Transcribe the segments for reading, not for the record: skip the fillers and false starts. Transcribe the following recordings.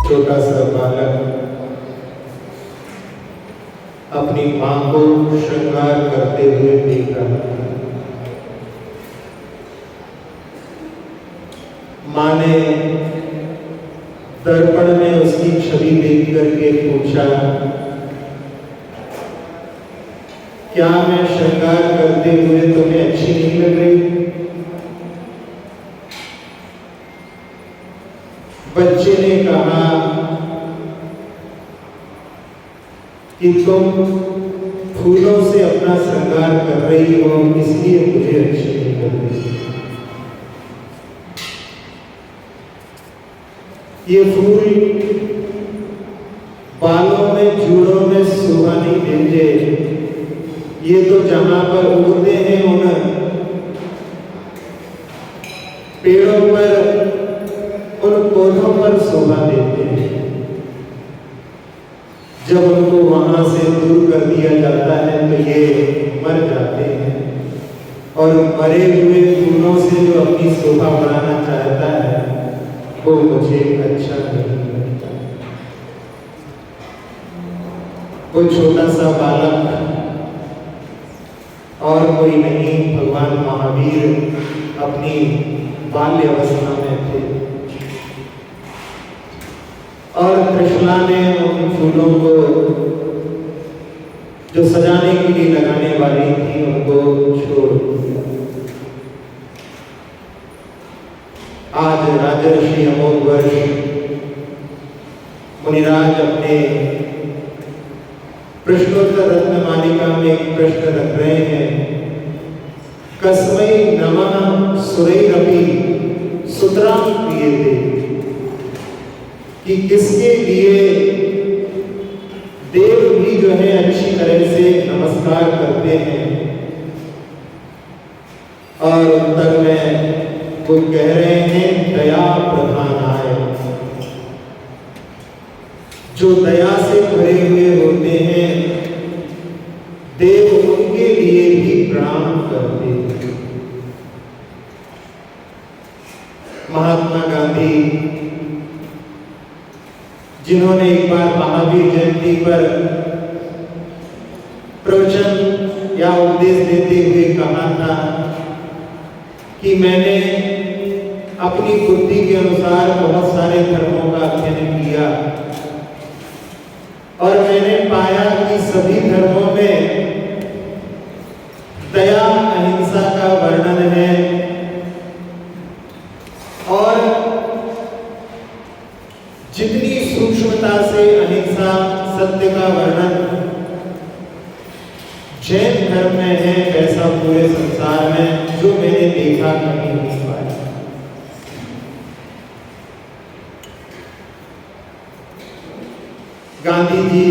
छोटा सा बालक अपनी मां को श्रृंगार करते हुए देख रहा था। मां ने दर्पण में उसकी छवि देख करके पूछा, क्या मैं श्रृंगार करते हुए तुम्हें अच्छी नहीं लग रही? बच्चे ने कहा कि तुम फूलों से अपना श्रृंगार कर रही हो, इसलिए मुझे अच्छी नहीं लग रही। ये फूल बालों में, जूड़ों में शोभा नहीं देते, ये तो जहां पर उगते हैं उन पेड़ों पर, उन पौधों पर शोभा देते हैं। जब उनको वहां से दूर कर दिया जाता है तो ये मर जाते हैं, और मरे हुए फूलों से जो अपनी शोभा बढ़ाना चाहता है वो मुझे अच्छा नहीं लगता। वो छोटा सा बालक और कोई नहीं, भगवान महावीर अपनी बाल्य अवस्था में थे, और त्रिशला ने उन फूलों को जो सजाने के लिए लगाने वाली थी उनको छोड़ दिया। आज राजर्षि अमोघ वर्ष मुनिराज अपने प्रश्नोत्तर रत्न मालिका में एक प्रश्न रख रहे हैं, कस्मै नमः सुरैरपि सुतरां क्रियते, कि किसके लिए देव भी जो है अच्छी तरह से नमस्कार करते हैं। और उत्तर में वो कह रहे हैं, दया प्रधानाय, जो दया से भरे हुए होते हैं देव उनके लिए भी प्रणाम करते हैं। महात्मा गांधी जिन्होंने एक बार महावीर जयंती पर प्रवचन या उपदेश देते हुए कहा था कि मैंने अपनी बुद्धि के अनुसार बहुत सारे धर्मों का अध्ययन किया और मैंने पाया कि सभी धर्मों में दया अहिंसा का वर्णन है, और जितनी सूक्ष्मता से अहिंसा सत्य का वर्णन जैन धर्म में है वैसा पूरे संसार में जो मैंने देखा कहीं नहीं पाया। गांधी जी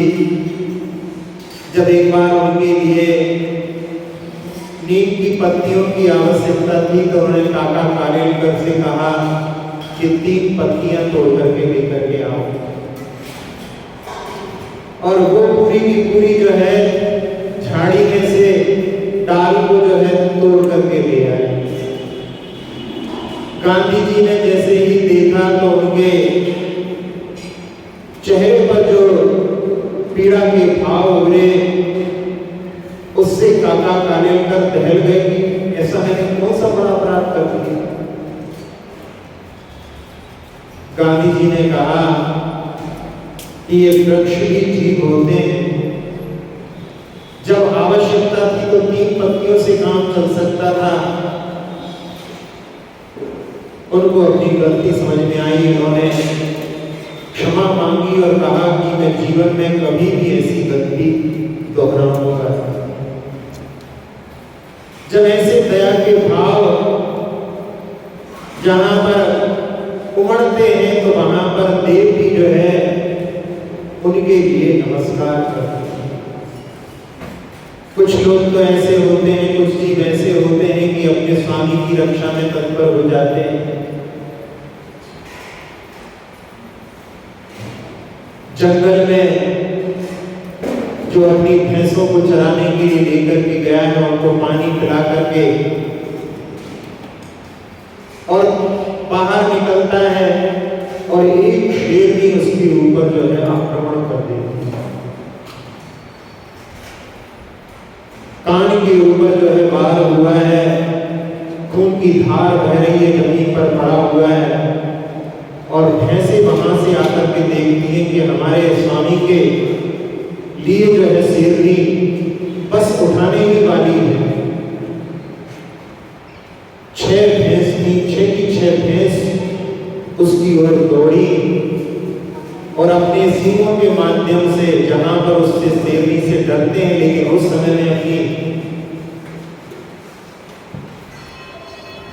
जब एक बार उनके लिए नीम की पत्तियों की आवश्यकता थी तो उन्होंने काका कालेलकर से कहा कि 3 पत्तियां तोड़ करके लेकर के आओ, और वो पूरी की पूरी जो है झाड़ी में से डाल को जो है तोड़ करके ले आए। गांधी जी ने जैसे ही देखा तो उनके चेहरे पर जो पीड़ा के भाव उभरे, उससे काका कालेलकर दहल गए कि ऐसा मैंने कौन सा बड़ा अपराध कर दिया। गांधी जी ने कहा कि ये वृक्ष भी जीव होते हैं, जब आवश्यकता थी तो 3 पत्तियों से काम चल सकता था। उनको अपनी गलती समझ में आई, उन्होंने क्षमा मांगी और कहा कि मैं जीवन में कभी भी ऐसी गलती दोहराऊंगा। जब ऐसे दया के भाव जहां पर उमड़ते हैं तो वहां पर देव भी जो है उनके लिए नमस्कार करते हैं। कुछ लोग तो ऐसे होते हैं, कुछ जीव ऐसे होते हैं कि अपने स्वामी की रक्षा में तत्पर हो जाते हैं। जंगल में जो अपनी भैंसों को चराने के लिए लेकर के गया है, उनको पानी पिला करके और बाहर निकलता है और एक शेरनी उसके ऊपर जो है आक्रमण कर देती है। कान के ऊपर जो है वार हुआ है, खून की धार बह रही है, जमीन पर पड़ा हुआ है और भैंसे वहां से आकर के देखती हैं कि हमारे स्वामी के लिए जो है शेरनी बस उठाने ही वाली है। 6 की 6 भैंस उसकी ओर दौड़ी और अपने सींगों के माध्यम से, जहां पर उससे शेरनी से डरते हैं लेकिन उस समय में अपनी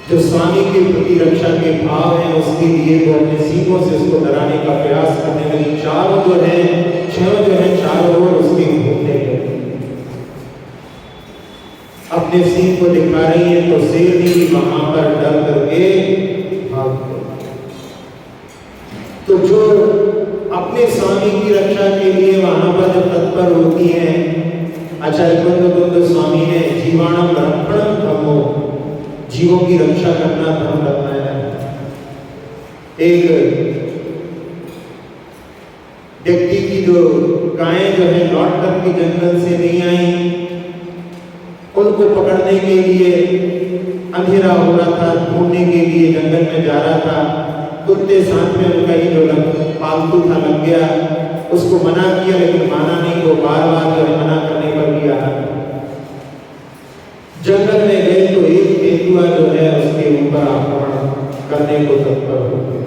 जो स्वामी के प्रति रक्षा के भाव हैं उसके लिए वो अपने सींगों से उसको डराने का प्रयास करने लगी। चारों जो है चारों ओर उसके घूमने लगे, अपने सींग को दिखा रही है तो शेरनी भी वहां पर डर करके भाग गई। तो जो अपने स्वामी की रक्षा के लिए वहां पर जब तत्पर होती है, आचार्य कुंद स्वामी ने जीवाणम रक्षणम धर्मो, जीवों की रक्षा करना धर्म बताया है। एक व्यक्ति की जो गायें जो है लौट करके जंगल से नहीं आई, उनको पकड़ने के लिए अंधेरा हो रहा था, ढूंढने के लिए जंगल में जा रहा था। कुत्ते साथ में उनका ही जो पालतू था लग गया, उसको मना किया लेकिन माना नहीं, वो बार बार जो है मना करने पर भी आ रहा। जंगल में गए तो एक तेंदुआ जो है उसके ऊपर आक्रमण करने को तत्पर हो गया।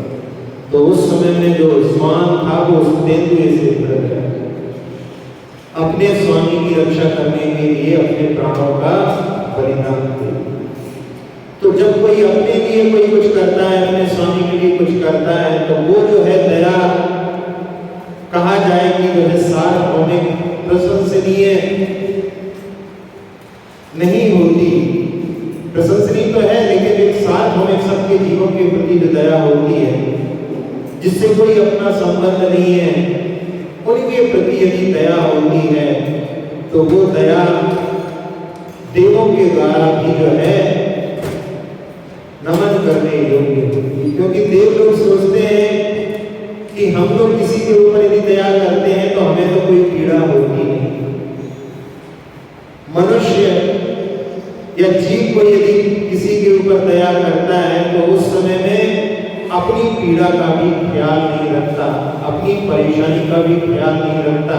तो उस समय में जो स्वान था वो उस तेंदुए से भिड़ गया। अपने स्वामी की रक्षा करने के लिए अपने प्राणों का बलिदान दिया। तो जब कोई अपने लिए कोई कुछ करता है, अपने स्वामी के लिए कुछ करता है, तो वो जो है दया कहा जाए कि जो है सार्वभौमिक प्रशंसनीय नहीं होती। प्रशंसनीय तो है लेकिन एक सार्वभौमिक सबके जीवों के प्रति जो दया होती है, जिससे कोई अपना संबंध नहीं है, उनके प्रति यदि दया होती है तो वो दया देवों के द्वारा भी जो है नमन करने योग्य होती। क्योंकि देव लोग सोचते हैं कि हम लोग किसी के ऊपर यदि दया करते हैं तो हमें तो कोई पीड़ा होती नहीं। मनुष्य या जीव को यदि किसी के ऊपर दया करता है तो उस समय में अपनी पीड़ा का भी ख्याल नहीं रखता, अपनी परेशानी का भी ख्याल नहीं रखता।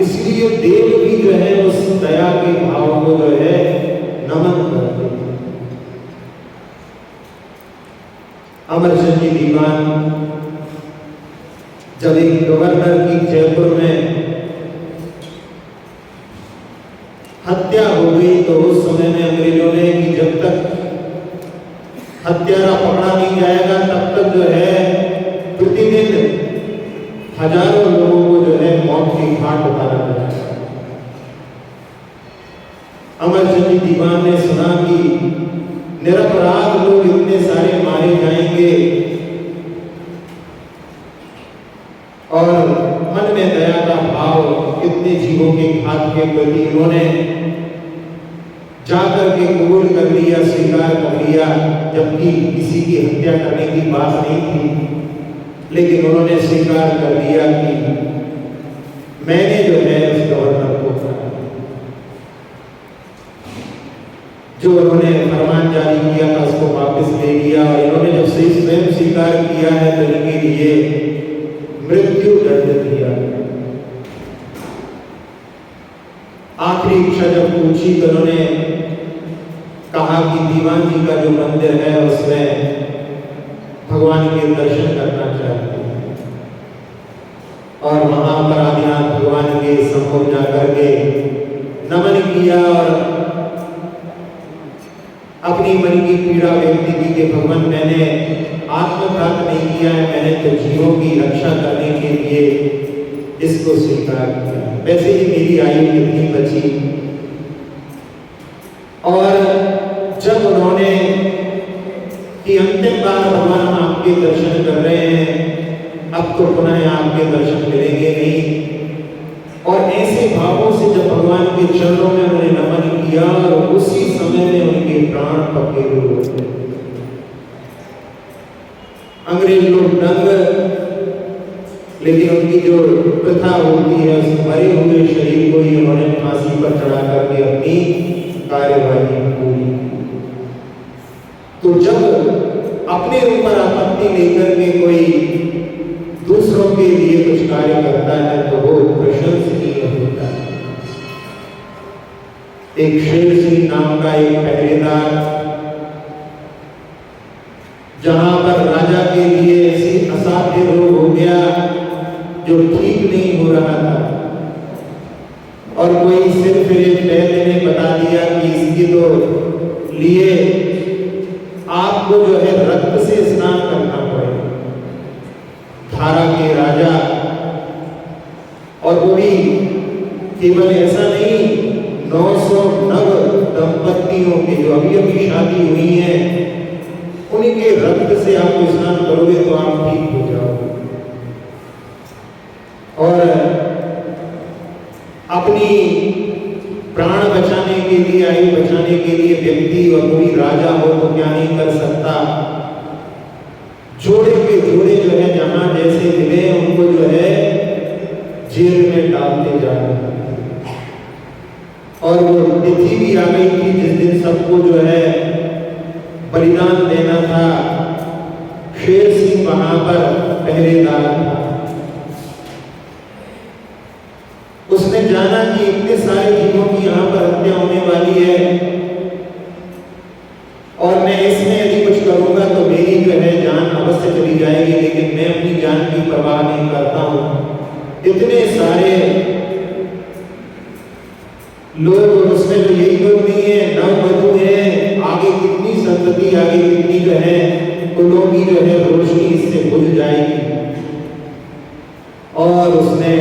इसलिए देव भी जो है उस दया के भाव को जो है नमन करते हैं। अमरचंद जी दीवान जब एक गवर्नर की जयपुर में हत्या हो गई तो उस समय में अंग्रेजों ने कि जब तक हत्यारा पकड़ा नहीं जाएगा तब तक जो है प्रतिदिन हजारों लोगों को जो है मौत की घाट उतारा जाएगा। अमरचंद जी दीवान ने सुना कि निरपराध लोग इतने सारे मारे जाएंगे और मन में दया का भाव इतने जीवों के घात के प्रति उन्होंने जाकर के कबूल कर लिया, स्वीकार कर लिया, जबकि किसी की हत्या करने की बात नहीं थी, लेकिन उन्होंने स्वीकार कर लिया कि मैंने जो है उस गवर्नर को जो उन्होंने फरमान जारी किया था उसको वापस ले लिया। और इन्होंने जब से स्वयं स्वीकार किया है तो इनके लिए मृत्यु दंड दिया। आखिरी इच्छा जब पूछी तो उन्होंने कहा कि दीवान जी का जो मंदिर है उसमें भगवान के दर्शन करना चाहते हैं और वहां पर आदिनाथ भगवान के सम्मुख जाकर के नमन किया और अपनी मन की पीड़ा व्यक्त की कि भगवान मैंने आत्मघात नहीं किया है, मैंने तो जीवों की रक्षा करने के लिए इसको स्वीकार किया। वैसे ही मेरी आयु कितनी बची। और जब उन्होंने कि अंतिम बार भगवान आपके दर्शन कर रहे हैं, अब तो पुनः आपके दर्शन मिलेंगे नहीं, और ऐसे भावों से जब भगवान के चरणों में उन्होंने नमन किया और उसी समय में उनके प्राण पखेरु हो गए। अंग्रेज लोग दंग, लेकिन उनकी जो प्रथा होती है उस मरे हुए शरीर को ही उन्होंने फांसी पर चढ़ा करके अपनी कार्यवाही पूरी। तो जब अपने ऊपर आपत्ति लेकर के कोई दूसरों के लिए कुछ कार्य करता है तो वो प्रशंसनीय होता है। एक शेर सिंह नाम का एक पहरेदार, जहां पर राजा के लिए ऐसी असाध्य रोग हो गया जो ठीक नहीं हो रहा था, और कोई सिर्फ एक वैद्य ने बता दिया कि इसके तो लिए आपको जो है रक्त से स्नान करना पड़ेगा। धारा के राजा, और वो भी केवल ऐसा नहीं, 900 नव दंपतियों की जो अभी अभी शादी हुई है उनके रक्त से आप स्नान करोगे तो आप ठीक हो जाओगे। और अपनी प्राण बचाने के लिए, आयु बचाने के लिए व्यक्ति और कोई राजा हो तो क्या नहीं कर सकता, जोड़े के जोड़े जो है जहां जैसे मिले उनको जो है जेल में डालते जा रहे हैं। और वो तिथि भी आ गई थी जिस दिन सबको जो है बलिदान देना था। शेर सिंह वहां पर पहरेदार था। उसने जाना कि इतने सारे जीवों की यहाँ पर हत्या होने वाली है और मैं इसमें यदि कुछ करूंगा तो मेरी जो है जान अवश्य चली जाएगी, लेकिन मैं अपनी जान की परवाह नहीं करता हूं। इतने सारे लोग, उसमें तो यही लोग नहीं है, नववधु है, आगे कितनी संतति, आगे कितनी जो है कुलों की जो है रोशनी इससे बुझ जाएगी। और उसने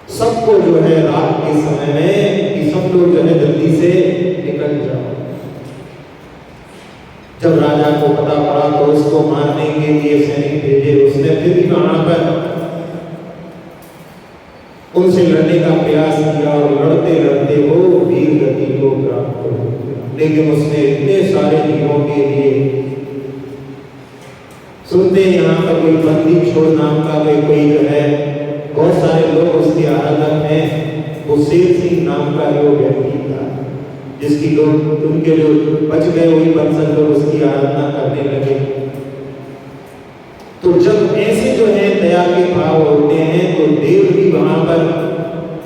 सबको जो है रात के समय में कि सब लोग जो है जल्दी से निकल जाओ। जब राजा को पता पड़ा तो उसको मारने के लिए सैनिक भेजे। उसने फिर भी वहां पर उनसे लड़ने का प्रयास किया और लड़ते लड़ते वो वीर गति को प्राप्त हो गया। लेकिन उसने इतने सारे जीवों के लिए, सुनते यहाँ पर कोई बंदी छोड़ नाम का कोई जो है, बहुत सारे लोग उसके आराधक हैं। वो शेर सिंह नाम का जो व्यक्ति था, जिसकी लोग उनके जो बच गए वही वंशज लोग उसकी आराधना करने लगे। तो जब ऐसे जो है दया के भाव होते हैं तो देव भी वहां पर,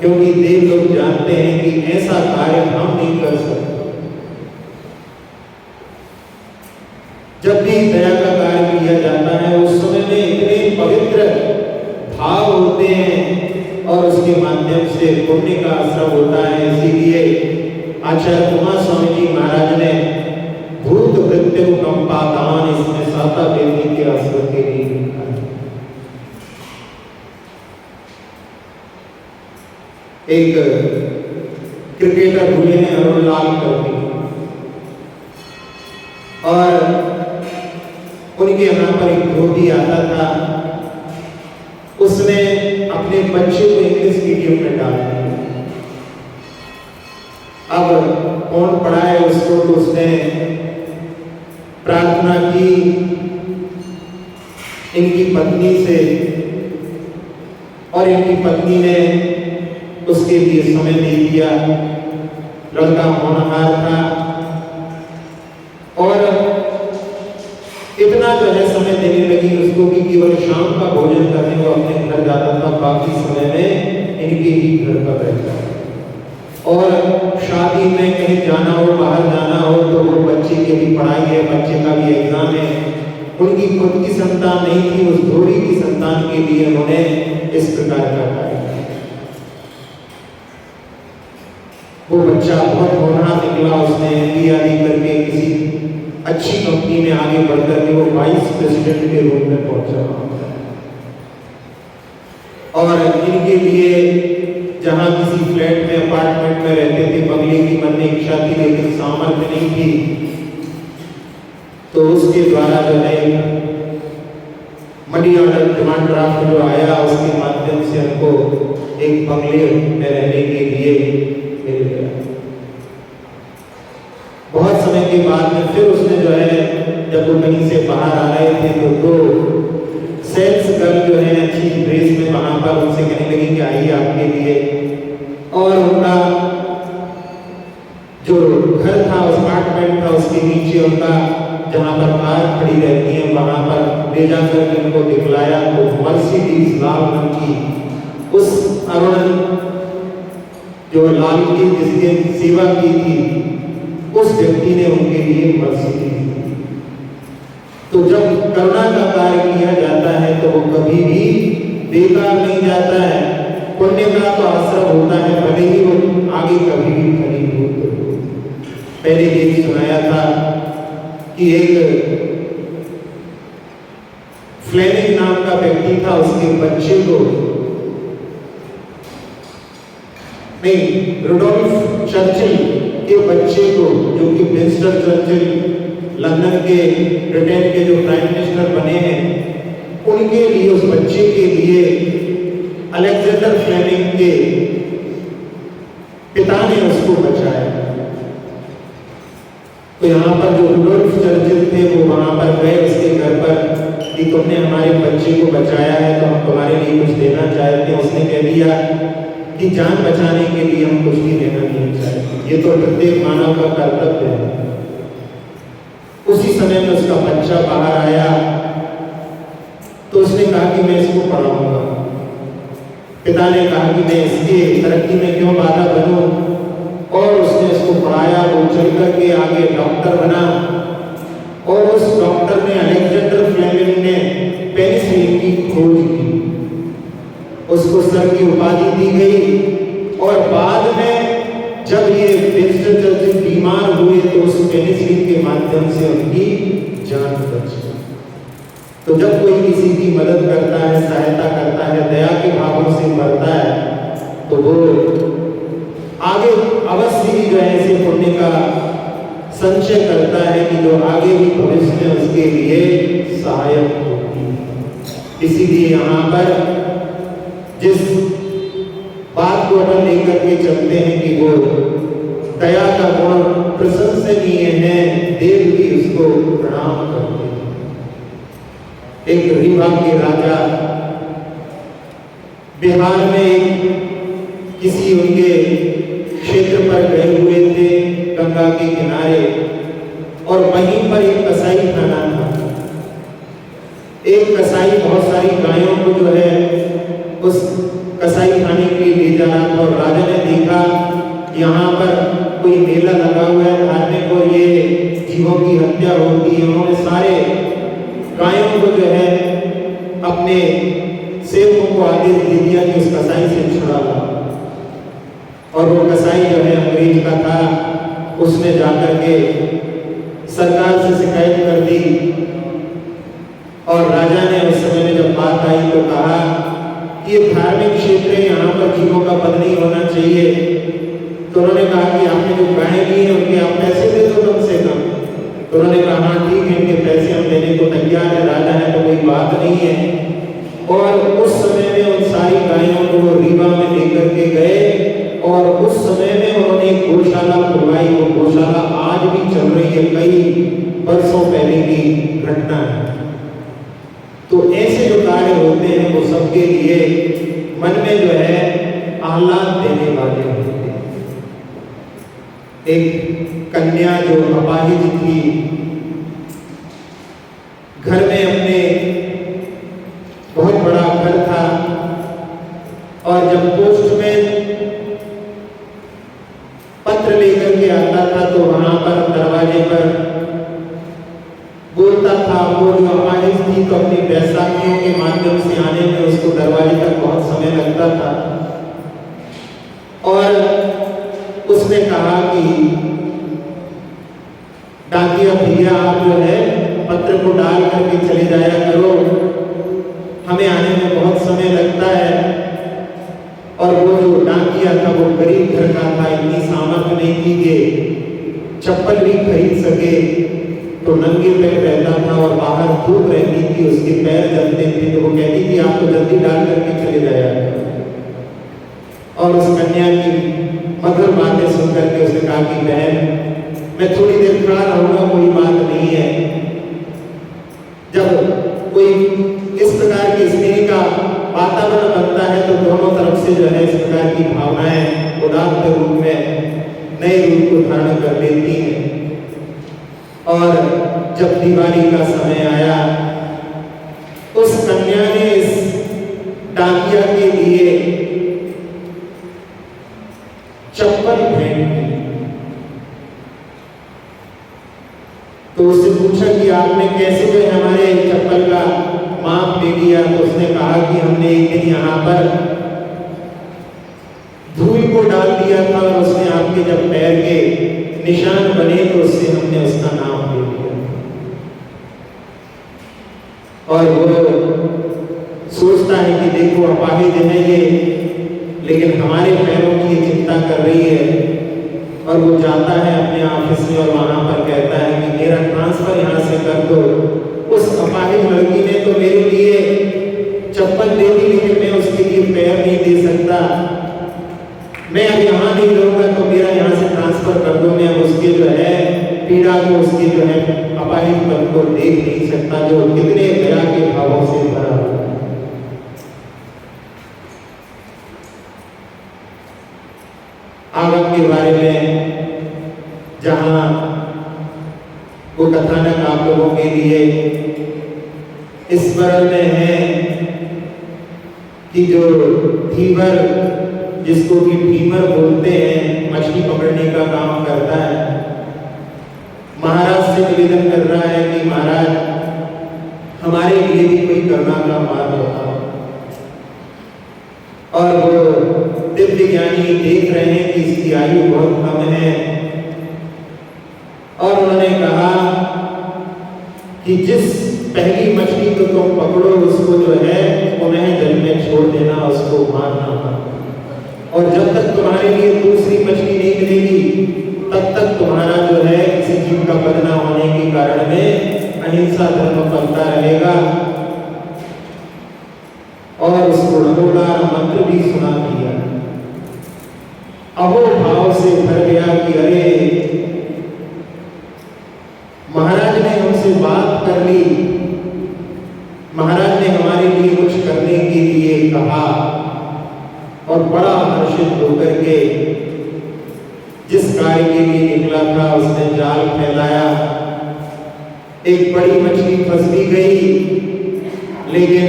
क्योंकि देव लोग जानते हैं कि ऐसा कार्य हम नहीं कर सकते। जब भी दया का कार्य किया जाता है उस समय में इतने पवित्र भाव होते हैं और उसके माध्यम से पुण्य का असर होता है। इसीलिए आचार्य कुमार स्वामी जी महाराज ने भूत मृत्यु कंपा दान इसमें साता देवी के असर के लिए लिखा है। एक क्रिकेटर हुए हैं अरुणलाल करके, और उनके यहाँ पर एक धोबी आता था। उसने अपने बच्चे को इंग्लिश मीडियम में डाल दिया। अब कौन पढ़ाए उसको, तो उसने प्रार्थना की इनकी पत्नी से, और इनकी पत्नी ने उसके लिए समय दे दिया। लड़का होनहार था और इतना जो है समय देने लगी उसको कि केवल शाम का भोजन करने को अपने घर जाता था, बाकी समय में इनके ही घर पर रहता। और शादी में कहीं जाना हो, बाहर जाना हो तो वो बच्चे की भी पढ़ाई है, बच्चे का भी एग्जाम है। उनकी खुद की संतान नहीं थी, उस धोबी की संतान के लिए उन्होंने इस प्रकार का कार्य किया। वो बच्चा बहुत होनहार निकला। उसने MBA आदि करके किसी अच्छी कंपनी में आगे बढ़कर के वो वाइस प्रेसिडेंट के रूप में पहुंचा। और इनके लिए जहां किसी फ्लैट में, अपार्टमेंट में रहते थे, बंगले की मन में इच्छा थी लेकिन सामर्थ्य नहीं थी, तो उसके द्वारा जो है मनी ऑर्डर डिमांड ड्राफ्ट जो आया उसके माध्यम से हमको एक बंगले में रहने के लिए मिल गया। बहुत समय के बाद में फिर उसने जो है जब जब वो कहीं से बाहर आ रहे थे तो दो सेल्स गर्ल जो है अच्छी ड्रेस में वहां पर उनसे कहने लगी कि आइए आपके लिए, और उनका जो घर था, अपार्टमेंट था, उसके नीचे उनका जहां पर कार खड़ी रहती है वहां पर ले जाकर के उनको दिखलाया तो मर्सिडीज लाल रंग की उस अरुण जो लाल की जिसके सेवा की थी उस व्यक्ति ने उनके लिए मर्सिडीज दी। तो जब करुणा का कार्य किया जाता है तो वो कभी भी बेकार नहीं जाता है, पुण्य का तो आश्रम होता है, भले ही वो आगे कभी भी फलीभूत हो। पहले ये सुनाया था कि एक फ्लेमिंग नाम का व्यक्ति था, उसके बच्चे को रुडोल्फ चर्चिल के बच्चे को, जो कि विंस्टन चर्चिल लंदन के ब्रिटेन के जो प्राइम मिनिस्टर बने हैं, उनके लिए, उस बच्चे के लिए अलेक्जेंडर फ्लेमिंग के पिता ने उसको बचाया। तो यहाँ पर जो रुडोल्फ चर्चिल थे वो वहां पर गए उसके घर पर कि तुमने हमारे बच्चे को बचाया है तो हम तुम्हारे लिए कुछ देना चाहते हैं। उसने कह दिया कि जान बचाने के लिए हम कुछ भी देना नहीं चाहते, ये तो प्रत्येक मानव का कर्तव्य है। उसी समय में उसका बच्चा बाहर आया तो उसने कहा कि मैं इसको पढ़ाऊंगा। पिता ने कहा कि मैं इसके तरक्की में क्यों बाधा बनूं, और उसने इसको पढ़ाया। वो चल करके आगे डॉक्टर बना और उस डॉक्टर ने, अलेक्जेंडर फ्लेमिंग ने पेनिसिलिन की खोज की, उसको सर की उपाधि दी गई। और बाद में जब ये विंस्टन चर्चिल बीमार हुए तो उस पेनिसिलिन के माध्यम से उनकी जान बची। तो जब कोई किसी की मदद करता है, सहायता करता है, दया के भावों से मरता है तो वो आगे अवश्य ही जो है ऐसे पुण्य का संचय करता है कि जो आगे भी भविष्य में उसके लिए सहायक होगी। इसीलिए यहाँ पर जिस बात को अपन लेकर के चलते हैं कि वो दया का गुण प्रशंसनीय है, देव भी उसको प्रणाम करते हैं। एक रीवा के राजा बिहार में किसी उनके क्षेत्र पर गए हुए थे गंगा के किनारे, और वहीं पर एक कसाई खाना था। एक कसाई बहुत सारी गायों को जो है उस कसाई खाने के लिए ले जा रहा था, और राजा ने देखा यहाँ पर कोई मेला लगा हुआ है धार्मिक और ये जीवों की हत्या होती है। उन्होंने सारे गायों को जो है अपने सेवकों को आदेश दे दिया कि उस कसाई से छुड़ा लो। और वो कसाई जो है अंग्रेज का था, उसने जाकर के सरकार से शिकायत कर दी। और राजा ने उस समय में जब बात आई तो कहा कि ये धार्मिक क्षेत्र है, यहाँ पर जीवों का वध नहीं होना चाहिए। तो उन्होंने कहा कि आपने जो गाय ली है उनके आप पैसे दे दो कम से कम। तो उन्होंने कहा हाँ ठीक है, इनके पैसे हम देने को तैयार है, राजा है तो कोई बात नहीं है। और उस समय में उन सारी गायों को वो रीवा में लेकर के गए, और उस समय में उन्होंने एक गौशाला खुलवाई। वो गौशाला आज भी चल रही है, कई वर्षों पहले की घटना है। तो ऐसे जो कार्य होते हैं वो सबके लिए मन में जो है आह्लाद देने वाले होते हैं। एक कन्या जो अपाहिज थी, घर में अपने बहुत बड़ा घर था, और जब पोस्टमैन पत्र लेकर के आता था तो वहां पर दरवाजे पर बोलता था। वो जो अपाहिज थी तो अपनी बैसाखियों के माध्यम से आने में उसको दरवाजे तक बहुत समय लगता था। और उसने कहा कि डाकिया भैया आप जो है पत्र को डाल करके चले जाया करो, हमें आने में बहुत समय लगता है। और वो जो डाकिया था वो गरीब घर का था, इतनी सामर्थ्य नहीं थी कि चप्पल भी खरीद सके, तो नंगे पैर रहता था और बाहर धूप रहती थी, उसके पैर जलते थे। तो वो कहती थी आप तो जल्दी डाल करके चले जाया। और उस कन्या की मधुर बातें सुनकर के उसने कहा कि बहन मैं थोड़ी देर खड़ा रहूंगा, कोई बात नहीं है। जब कोई इस प्रकार की स्नेह का वातावरण बनता है तो दोनों तरफ से जो है इस प्रकार की भावनाएं उदात्त रूप में नए रूप को धारण कर लेती हैं। और जब दिवाली का समय आया, उस कन्या ने इस डाकिया के लिए चप्पल भेंट की। तो उससे पूछा कि आपने कैसे जो हमारे चप्पल का माप ले लिया? तो उसने कहा कि हमने एक दिन यहाँ पर धूल को डाल दिया था और उसने आपके जब पैर के निशान बने तो उससे हमने उसका नाम ले लिया। और वो सोचता है कि देखो अपाहिज है ये, लेकिन हमारे पैरों की ये चिंता कर रही है। और वो जाता है अपने ऑफिस में और वहां पर कहता है कि मेरा ट्रांसफर यहाँ से कर दो। उस अपाहिज लड़की ने तो मेरे लिए चप्पल दे दी, लेकिन मैं उसके लिए पैर नहीं दे सकता। मैं अब यहाँ नहीं रहूंगा तो मेरा यहाँ से ट्रांसफर कर दो। मैं उसके जो है पीड़ा को, उसके जो है अपाहिजपन को देख नहीं सकता, जो कितने दया के भावों से भरा हुआ है। आगम के बारे में जहां वो कथानक आप लोगों के लिए स्मरण में है कि जो धीवर, जिसको कि भीमर बोलते हैं, मछली पकड़ने का काम करता है, महाराज से निवेदन कर रहा है कि महाराज हमारे लिए भी कोई करुणा का मार्ग बताओ। और वो दिव्य ज्ञानी देख रहे हैं कि इसकी आयु बहुत कम है, और उन्होंने कहा कि जिस पहली मछली को तुम पकड़ो उसको जो है उन्हें जल में छोड़ देना, उसको मारना मत। और जब तक तुम्हारे लिए दूसरी मछली नहीं मिलेगी तब तक तुम्हारा जो है किसी जीव का वध न होने के कारण में अहिंसा धर्म पलता रहेगा। और उसको रघुनाथ मंत्र भी सुना दिया। अहो भाव से भर गया कि अरे महाराज ने हमसे बात कर ली, महाराज ने हमारे लिए कुछ करने के लिए कहा। और बड़ा हर्षित होकर के जिस कार्य के लिए निकला था उसने जाल फैलाया। एक बड़ी मछली फंस भी गई, लेकिन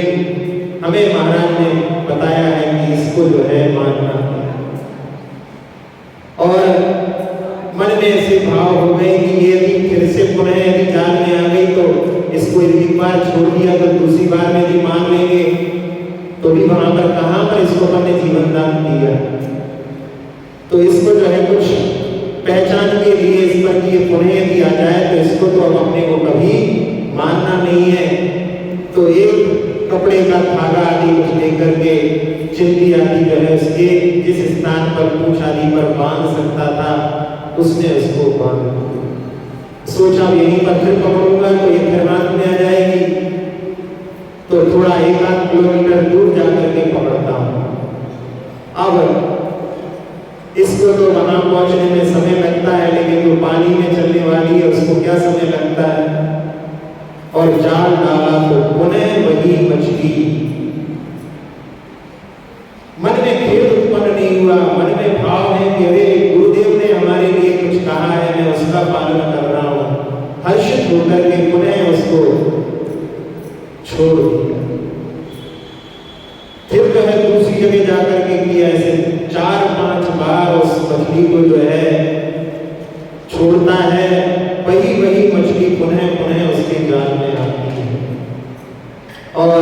हमें महाराज ने बताया है कि इसको जो है मारना है। और मन में ऐसे भाव हो गए कि ये यदि फिर से पुनः यदि जाल में आ गई तो इसको एक बार छोड़ दिया तो दूसरी बार में भी मान लेंगे, तो भी वहां पर कहां पर इसको अपने जीवन दान दिया। तो इसको जो है कुछ पहचान के लिए इस पर कि ये पुनः यदि आ जाए तो इसको तो अब अपने को कभी मानना नहीं है। तो एक कपड़े का धागा आदि कुछ लेकर के चिंदी आदि जो है उसके जिस स्थान पर पूंछ आदि पर बांध सकता था उसने उसको बांध दिया। सोचा यहीं पर फिर पकड़ूंगा तो ये फिर हाथ में आ जाएगी, तो थोड़ा 1-8 किलोमीटर दूर जाकर के पकड़ता हूं। अब इसको तो वहां पहुंचने में समय लगता है, लेकिन जो पानी में चलने वाली है उसको क्या समय लगता है। और जाल डाला तो पुनः वही मछली। मन में खेद उत्पन्न नहीं हुआ, मन में भाव है कि अरे गुरुदेव ने हमारे लिए कुछ कहा है, मैं उसका पालन कर रहा हूं। हर्षित होकर के पुनः उसको छोड़ दिया। फिर जो है दूसरी जगह जाकर के किया, ऐसे 4-5 बार उस मछली को जो है छोड़ता है, वही मछली पुनः उसके जाल में आती है। और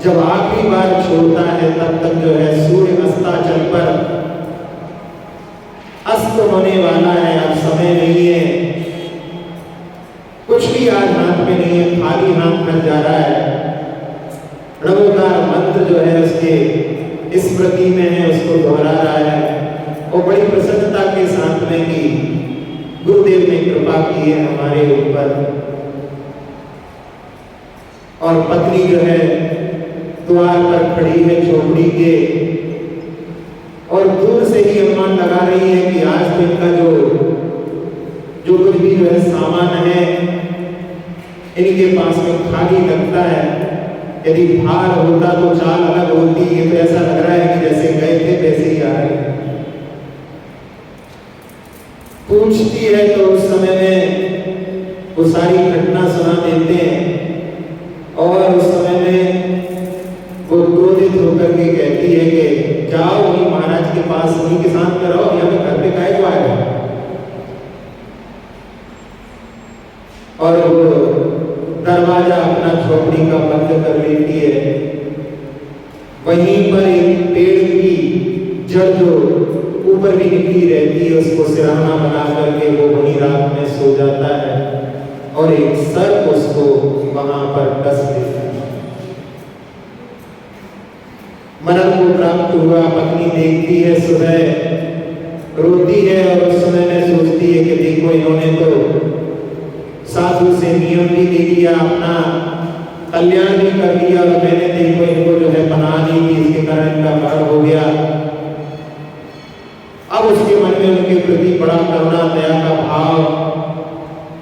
जब आखिरी बार छोड़ता है तब तक जो है सूर्य अस्ताचल पर अस्त होने वाला है। अब समय नहीं है, कुछ भी आज हाथ में नहीं है, खाली हाथ में जा रहा है। रघुनाथ मंत्र जो है उसके स्मृति में है, उसको दोहरा रहा है। और बड़ी प्रसन्नता के साथ में कि गुरुदेव ने कृपा की है हमारे ऊपर। और पत्नी जो है द्वार पर खड़ी है झोपड़ी के, और दूर से ही अनुमान लगा रही है कि आज दिन का जो कुछ भी जो है सामान है इनके पास में खाली लगता है। यदि भार होता तो चाल अलग होती। ये तो ऐसा लग रहा है कि जैसे गए थे वैसे ही आ रहे हैं। पूछती है तो उस समय में वो सारी घटना सुना देते हैं और उस समय में वो क्रोधित होकर के कहती है कि जाओ वही महाराज के पास, वही के साथ में रहो, यहाँ पे घर पे काहे को आए। और वो दरवाजा अपना झोपड़ी का बंद कर लेती है। वहीं पर एक पेड़ की जड़ जो ऊपर भी निकली रहती है उसको सिरहाना बना करके वो वहीं रात में सो जाता है और एक सर्प उसको वहां पर डस देता है। मरण को प्राप्त हुआ। पत्नी देखती है, सुबह रोती है और उस समय में सोचती है कि देखो इन्होंने तो साधु से नियम भी ले लिया, अपना कल्याण भी कर लिया और मैंने देखो इनको जो है पनाह दी थी, इसके कारण इनका मरण हो गया। अब उसके मन में उनके प्रति बड़ा करुणा दया का भाव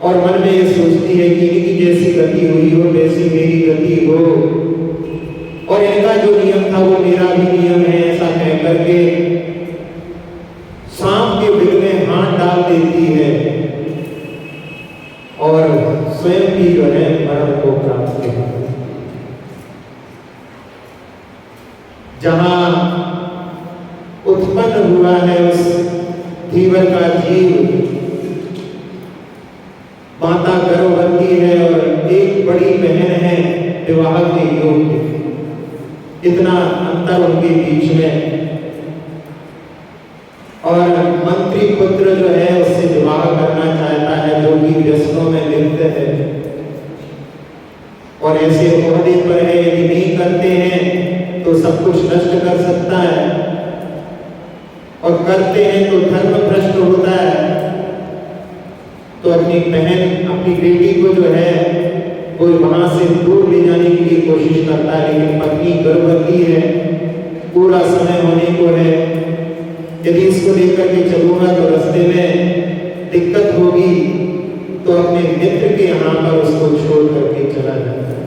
और मन में ये सोचती है कि इनकी जैसी गति हुई हो वैसी मेरी गति हो और इनका जो नियम था वो मेरा भी नियम है, ऐसा कह करके सांप के बिल में हाथ डाल देती है और स्वयं भी जो है मरण को प्राप्त है। जहां उत्पन्न हुआ है उस धीवर का जीव, माता गर्भवती है और एक बड़ी बहन है विवाह के योग्य। इतना अंतर उनके बीच में। और मंत्री पुत्र जो है उससे विवाह करना चाहता है जो कि व्यसनों में लिप्त है और ऐसे ओहदे पर है, यदि नहीं करते हैं तो सब कुछ नष्ट कर सकता है और करते हैं तो धर्म भ्रष्ट होता है। तो अपनी बहन अपनी बेटी को जो है वो वहां से दूर ले जाने के लिए कोशिश करता है, लेकिन पत्नी गर्भवती है, पूरा समय होने को है। यदि इसको लेकर के चलूंगा तो रास्ते में दिक्कत होगी, तो अपने मित्र के यहाँ पर उसको छोड़ करके चला जाता है।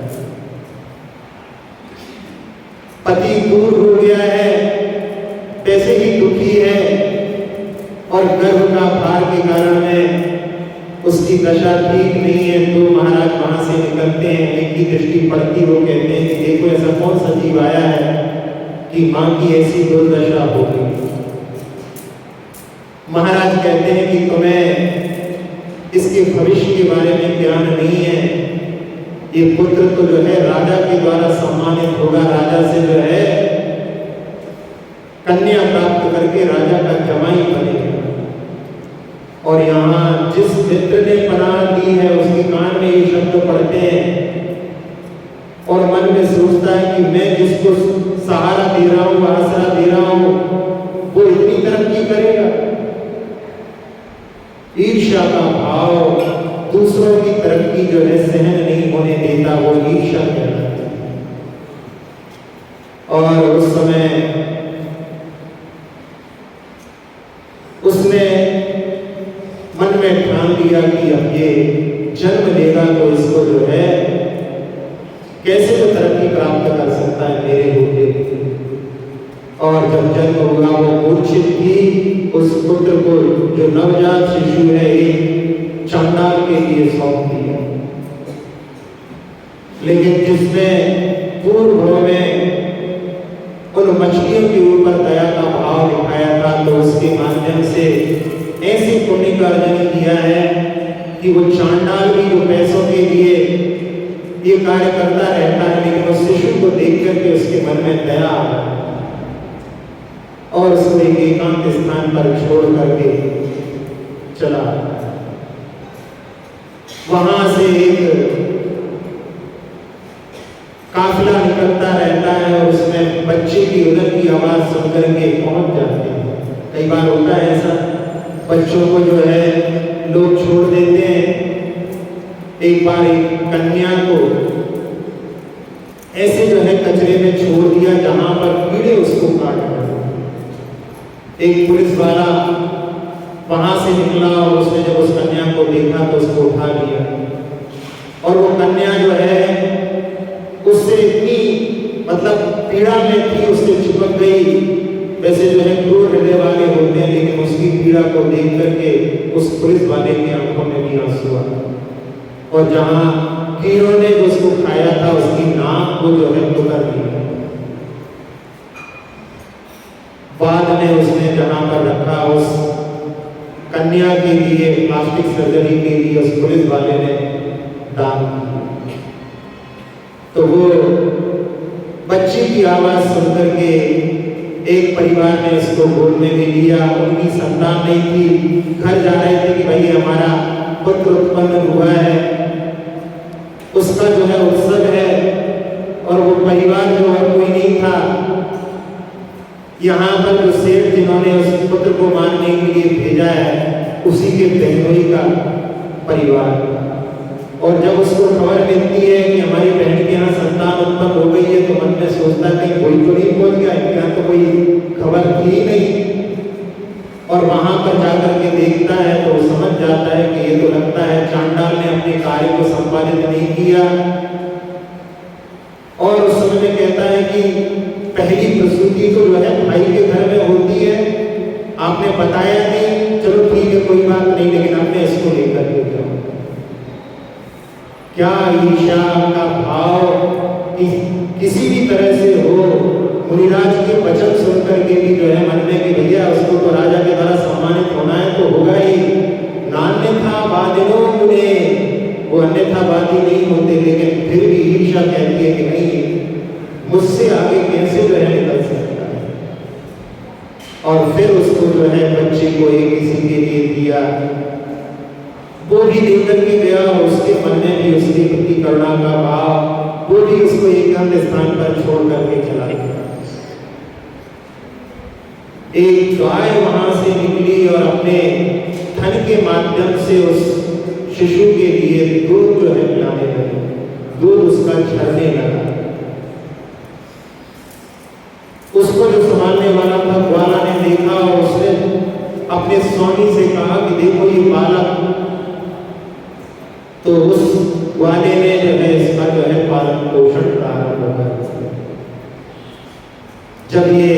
पति दूर हो गया है, पैसे की दुखी है और गर्भ का भार के कारण में उसकी दशा ठीक नहीं है। तो महाराज वहां से निकलते हैं, एक की दृष्टि पड़ती हो, कहते हैं कि देखो ऐसा कौन सा जीव आया है कि मां की ऐसी दुर्दशा हो गई। महाराज कहते हैं कि तुम्हें इसके भविष्य के बारे में ज्ञान नहीं है। ये पुत्र तो जो है राजा के द्वारा सम्मानित होगा, राजा से जो है कन्या प्राप्त करके राजा का जमाई बनेगा। और यहाँ जिस मित्र ने पनाह दी है उसके कान में ये शब्द पढ़ते हैं और मन में सोचता है कि मैं जिसको सहारा दे रहा हूँ, आसरा दे रहा हूँ, वो इतनी तरक्की करेगा। ईर्ष्या का भाव दूसरों की तरक्की जो है सहन नहीं होने देता, वो ईर्ष्या कहलाता है। और उस समय उसने मन में ठान लिया कि अब ये जन्म लेगा तो इसको जो है कैसे तो तरक्की प्राप्त कर सकता है मेरे होते। और जब जन्म हुआ वो मूर्छित थी, उस पुत्र को जो नवजात शिशु है एक चांडाल के लिए सौंप दिया। लेकिन जिसमें पूर्व में उन मछलियों के ऊपर दया का भाव दिखाया था, तो उसके माध्यम से ऐसी पुण्य का अर्जन किया है कि वो चांडाल भी जो पैसों के लिए ये कार्य करता रहता है, लेकिन उस शिशु को देख करके उसके मन में दया आ गया और उसको एक एकांत स्थान पर छोड़ करके चला। वहां से एक काफिला निकलता रहता है और उसमें बच्चे की उधर की आवाज सुन करके पहुंच जाते हैं। कई बार होता है ऐसा, बच्चों को जो है लोग छोड़ देते हैं। एक बार एक कन्या को ऐसे जो है कचरे में छोड़ दिया जहां पर कीड़े उसको काट रहे। एक पुलिस वाला वहां से निकला और उसने जब उस कन्या को देखा तो उसको उठा लिया और और वो कन्या जो है उससे इतनी मतलब पीड़ा में थी, उससे चिपक गई। वैसे जो है क्रूर हृदय वाले होते हैं, लेकिन उसकी पीड़ा को देख करके उस पुलिस वाले की आंखों में भी आंसू आया, और जहां कीड़ों ने जो उसको खाया था उसकी नाक को जो है उतर दिया। बाद में उसने जहां पर रखा उस कन्या के लिए प्लास्टिक सर्जरी के लिए उस पुलिस वाले ने दान किया। तो वो बच्ची की आवाज सुनकर के एक परिवार ने उसको गोद में भी लिया। उनकी संतान नहीं थी, घर जा रहे थे कि भाई हमारा पुत्र उत्पन्न हुआ है, उसका जो है उत्सव है, और वो परिवार जो और कोई नहीं था। यहाँ पर जो सेठ जिन्होंने उस पुत्र को मारने के लिए भेजा है उसी के बहनोई का परिवार। और जब उसको खबर मिलती है कि हमारी बहन के यहाँ संतान उत्पन्न हो गई है, तो मन में सोचता है कहीं कोई तो नहीं पहुंच गया, यहाँ तो कोई खबर थी ही नहीं। और वहां पर जाकर के देखता है तो वो समझ जाता है कि ये तो लगता है चांडाल ने अपने कार्य को संपादित नहीं किया। और उस समय में कहता है कि पहली प्रसूति तो जो है भाई के घर में होती है, आपने बताया नहीं, चलो ठीक है कोई बात नहीं, लेकिन आपने इसको लेकर के क्या ईर्ष्या का भाव किसी भी तरह से हो। मुनिराज के वचन सुनकर के भी जो है मन में कि भैया उसको तो राजा के द्वारा सम्मानित होना है तो होगा ही, नान्यथा बाधिनो मुने, वो अन्यथावादी नहीं होते, लेकिन फिर भी ईर्ष्या कहती है कि नहीं मुझसे आगे कैसे जो है निकल सकता है। और फिर उसको जो है बच्चे को एक किसी के लिए दिया, वो भी लेकर के गया, और उसके मन में भी उसके प्रति करुणा का भाव, वो भी उसको एकांत स्थान पर छोड़ करके चला गया। एक गाय वहां से निकली और अपने थन के माध्यम से उस शिशु के लिए दूध जो है पिलाने लगी, दूध उसका झरने लगा। उसको जो संभालने वाला था ग्वाला ने देखा और उसने अपने स्वामी से कहा कि देखो ये बालक, तो उस ग्वाले ने जो है इसका जो है पालन पोषण प्रारंभ कर। जब ये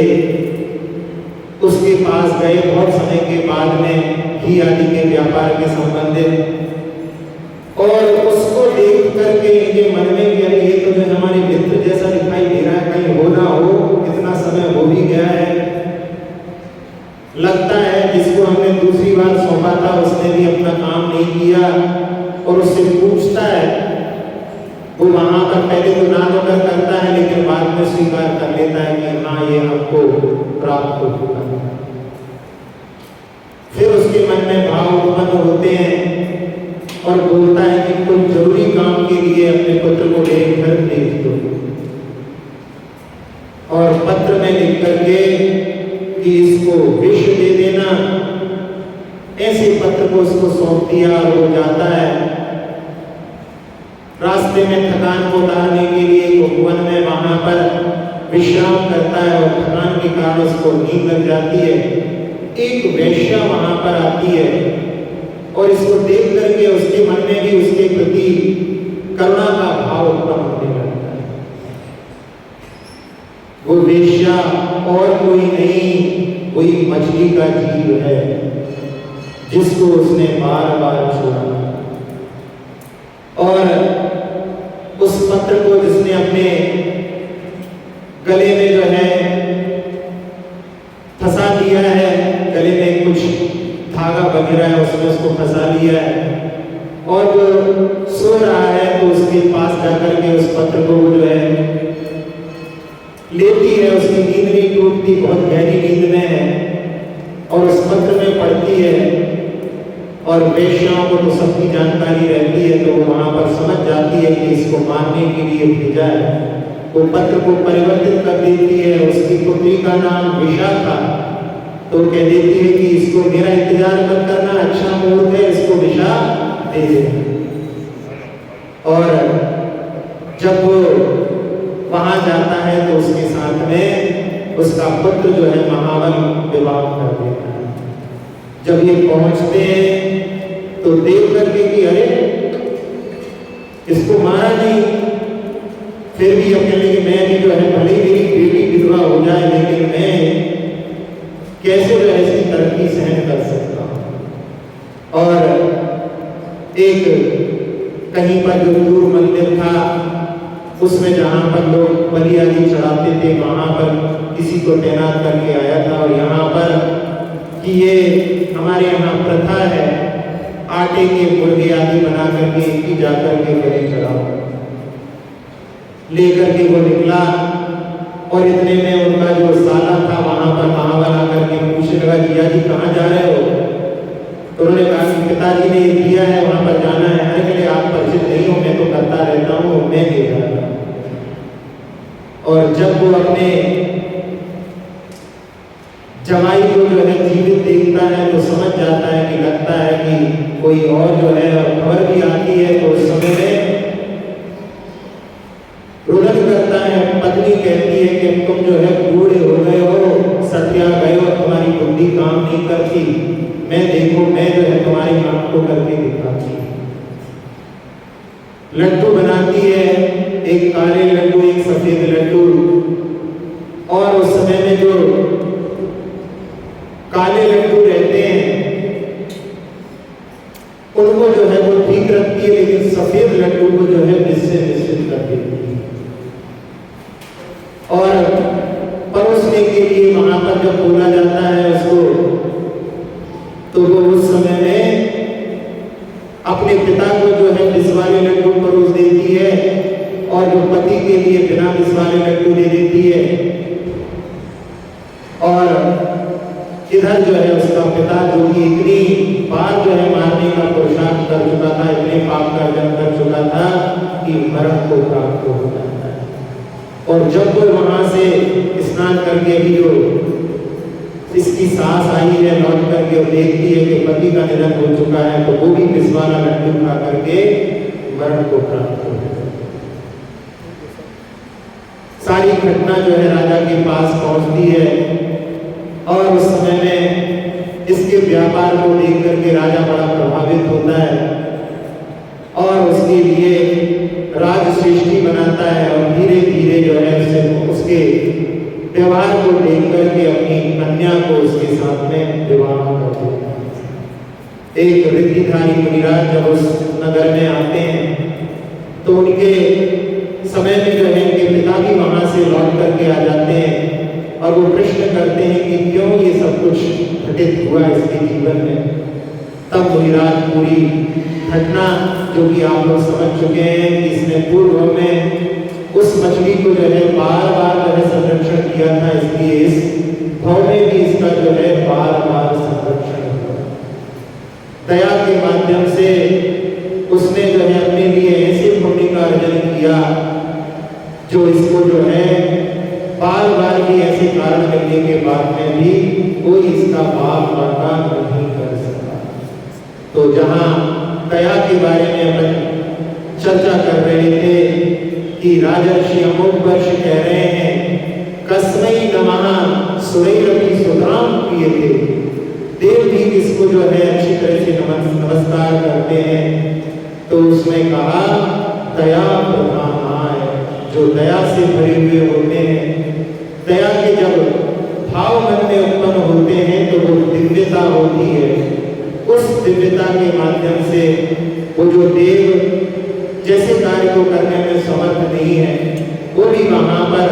उसके पास गए बहुत समय के बाद में घी आदि के व्यापार के संबंधित, और उसको देख करके ये मन में कि अरे ये तो जो हमारे मित्र जैसा दिखाई दे रहा है, कहीं हो ना हो, कितना समय हो भी गया है, लगता है जिसको हमने दूसरी बार सौंपा था उसने भी अपना काम नहीं किया। और उससे पूछता है, वो वहां पर पहले तो ना होकर करता है, लेकिन बाद में स्वीकार कर लेता है कि हाँ ये हमको प्राप्त हो चुका है। फिर उसके मन में भाव उत्पन्न होते हैं और बोलता है कि कोई जरूरी काम के लिए अपने पुत्र को मेरे घर भेज दो, और पत्र में लिख करके कि इसको विष दे देना, ऐसे पत्र को उसको सौंप दिया। और वो जाता है, रास्ते में थकान को उतारने के लिए वन में वहां पर विश्राम करता है, और थकान के कारण उसको नींद लग जाती है। एक वेश्या वहां पर आती है और इसको देख करके उसके मन में भी उसके प्रति करुणा का भाव उत्पन्न होने लगता है। वो वेश्या और कोई नहीं, कोई मछली का जीव है जिसको उसने बार बार छोड़ा, और उस पत्र को जिसने अपने गले में जो है फंसा दिया है, गले में कुछ धागा वगैरह है उसमें उसको फंसा लिया है, और वो सो रहा है तो उसके पास जाकर के उस पत्र को जो है लेती है। उसकी नींद नहीं टूटती, बहुत गहरी नींद में है, और उस पत्र में पढ़ती है। और वेश्याओं को तो सबकी जानकारी रहती है, तो वो वहां पर समझ जाती है कि इसको मारने के लिए भेजा है। वो पत्र को परिवर्तित कर देती है, उसकी पुत्री का नाम विशा था, तो कह देती है कि इसको मेरा इंतजार मत करना, अच्छा मुहूर्त है, इसको विशा दे देना। और जब वो वहां जाता है तो उसके साथ में उसका पुत्र जो है महाबल विवाह कर देता है। जब ये पहुंचते हैं तो देख करके कि अरे इस इसको मारा नहीं, फिर भी अब कहने कि मैं भी जो है भले ही मेरी बेटी विधवा हो जाए लेकिन मैं कैसे जो है इसकी तरक्की सहन कर सकता हूँ। और एक कहीं पर जो दूर मंदिर था उसमें जहाँ पर लोग बलि आदि चढ़ाते थे वहाँ पर किसी को तैनात करके आया था। और यहाँ पर कि ये हमारे यहाँ प्रथा है आटे के मुर्गे आदि बना करके कि जाकर के बलि चढ़ाओ। लेकर के वो निकला और इतने में उनका जो साला था वहां पर महावर आकर के पूछने लगा, जिया जी कहाँ जा रहे हो? तो उन्होंने कहा कि पिताजी ने ये दिया है वहां पर जाना है। अरे कहले आप परिचित नहीं हो, मैं तो करता रहता हूँ, मैं ले जाता हूँ। और जब वो अपने जमाई को जो है जीवित देखता है तो समझ जाता है कि लगता है कि कोई और जो है खबर भी आती है तो उस समय में रुदन करता है। पत्नी कहती है कि तुम जो है बूढ़े हो गए हो, सठिया गए हो, तुम्हारी बुद्धि काम नहीं करती, मैं देखो मैं जो है तुम्हारे काम को करके दिखाती। लड्डू बनाती है, एक काले लड्डू एक सफेद लड्डू। और उस समय में जो काले लड्डू रहते हैं उनको जो है वो ठीक रखती है, लेकिन सफेद लड्डू को जो है निश्चित कर देती है। और परोसने के लिए वहां पर जब बोला जाता है उसको तो वो उस समय में अपने पिता को जो है विष वाले लड्डू परोस देती है और जो पति के लिए बिना विष वाले लड्डू दे देती है। और इधर जो है उसका पिता जो कि इतनी बार जो है मारने का पुरुषार्थ कर चुका था, इतने पाप का अर्जन कर चुका था कि मरण को प्राप्त हो जाता है। और जब वो वहां से स्नान करके अभी जो इसकी सास आई है लौट करके और देखती है कि पति का निधन हो चुका है तो वो भी विष वाला लड्डू खा करके मरण को प्राप्त हो जाता है। सारी घटना जो है राजा के पास पहुंचती है और उस समय में इसके व्यापार को देख करके राजा बड़ा प्रभावित होता है और उसके लिए राजश्रेष्ठी बनाता है और धीरे धीरे जो है उसके व्यवहार को देख करके अपनी कन्या को उसके साथ में विवाह कर देता है। एक रिद्धिधारी मुनिराज जब उस नगर में आते हैं तो उनके समय में जो है उनके पिता भी वहां से लौट करके आ जाते हैं और वो प्रश्न करते हैं कि क्यों ये सब कुछ घटित हुआ इसके जीवन में। तब मुनिराज पूरी घटना जो कि आप लोग समझ चुके हैं कि इसने पूर्व में उस मछली को जो है बार बार जो है संरक्षण किया था, इसलिए इस भाव में भी इसका जो है बार बार संरक्षण हुआ। दया के माध्यम से उसने जो है अपने लिए ऐसे पुण्य का अर्जन किया जो इसको जो है बार बार भी ऐसे कारण करने के बाद में भी कोई इसका पाप वादा नहीं कर सका। तो जहां दया के बारे में अपन चर्चा कर रहे थे कि राजर्षि अमुकवर्ष कह रहे हैं कस्मै नमः सुरैरपि सुतराम किए थे। देव भी इसको जो है अच्छी तरह से नमस्कार करते हैं। तो उसने कहा दया प्रधानाय, जो दया से भरे हुए होते हैं, दया के जब भाव मन में उत्पन्न होते हैं तो वो दिव्यता होती है। उस दिव्यता के माध्यम से वो जो देव जैसे कार्य को करने में समर्थ नहीं है वो भी वहां पर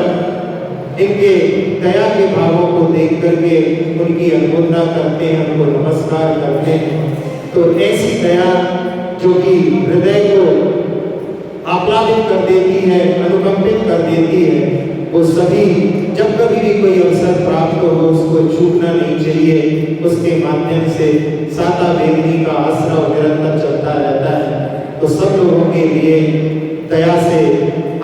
इनके दया के भावों को देख करके उनकी अनुमोदना करते हैं, उनको नमस्कार करते हैं। तो ऐसी दया जो कि हृदय को आप्लावित कर देती है, अनुकंपित कर देती है, वो सभी जब कभी भी कोई अवसर प्राप्त हो उसको छूटना नहीं चाहिए। उसके माध्यम से साता वेदनी का आश्रय निरंतर चलता रहता है। तो सब लोगों के लिए दया से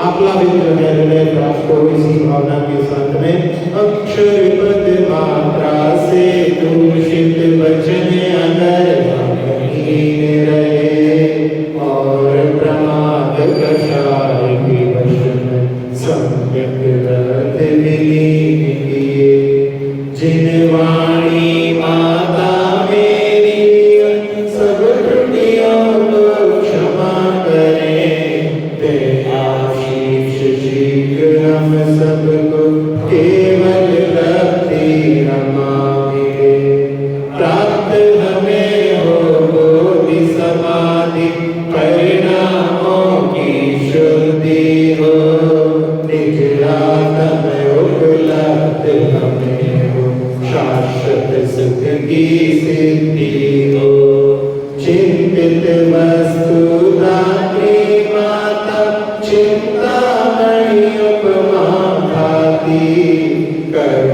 आप्लावित जो है हृदय प्राप्त हो, इसी भावना के साथ में अक्षर पद मात्रा से दूषित वचन अगर हीन रहे और प्रमाद कषाय के वश में सम्यक रथ विलीन किए। जिन वाणी माता मेरी सब त्रुटियों को क्षमा करें, सिद्धि हो। चिंतित वस्तु दात्री माता चिंतामणि उपमा भाती कर